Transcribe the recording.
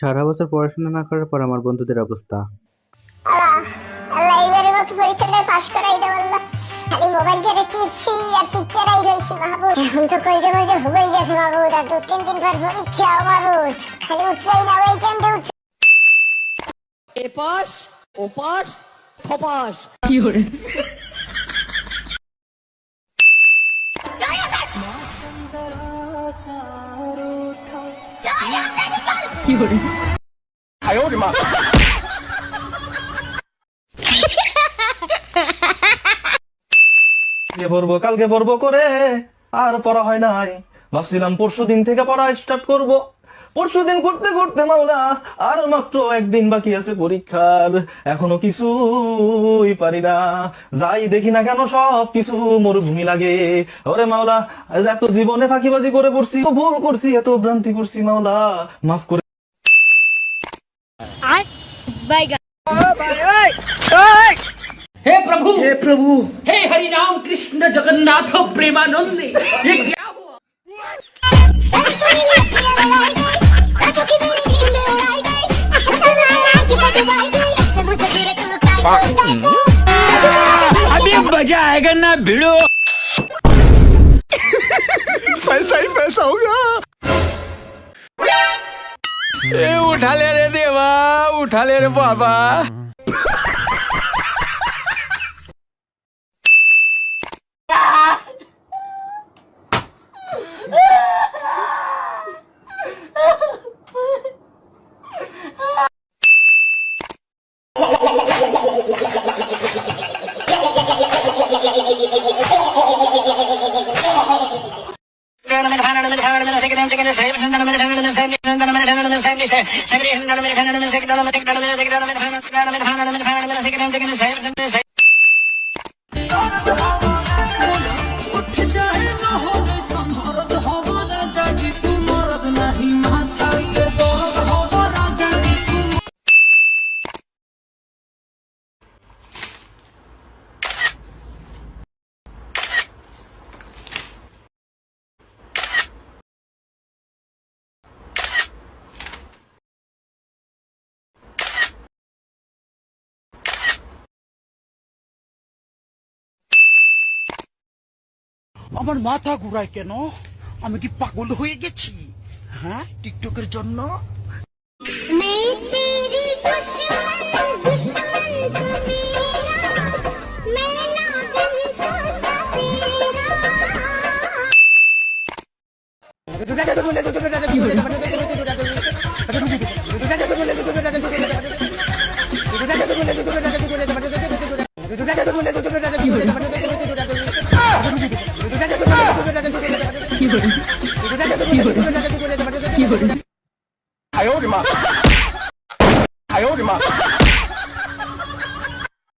সারা বছর পড়াশোনা না করার পর আমার বন্ধুদের অবস্থা। আল্লাহ আল্লাহ এবারের মতো পরীক্ষাটা পাস করাই দাও আল্লাহ। খালি মোবাইল ধরে টিপছি আর টিপচারাই রয়েছি মাহবুব। এখন তো কইজে কইজে ঘুমাই গেছে মাহবুব, আর 2-3 দিন পর পরীক্ষা মাহবুব। খালি উঠলেই না ওই টাইমটা উঠছে। এপাস ওপাস খপাস কি করে কি করে পড়বো কালকে পড়বো করে আর পড়া হয় নাই। ভাবছিলাম পরশুদিন থেকে পড়া স্টার্ট করব। পরশুদিন করতে করতে মাওলা আর মাত্র একদিন বাকি আছে পরীক্ষার, এখনো কিছুই পারি না। যাই দেখি না কেন সব কিছু মরুভূমি লাগে। ওরে মাওলা, এত জীবনে ফাঁকিবাজি করে পড়ছি, এত ভুল করছি, এত ভ্রান্তি করছি, মাওলা মাফ করে। हे प्रभु हे हरि राम कृष्ण जगन्नाथ प्रेमानंद ये क्या हुआ? अभी मजा आएगा ना भिड़ो। पैसा ही पैसा होगा। उठा ले रे देवा, उठा ले रे बाबा। আমার মাথা ঘুরায় কেন? আমি কি পাগল হয়ে গেছি? হ্যাঁ, টিকটকের জন্য। কি করে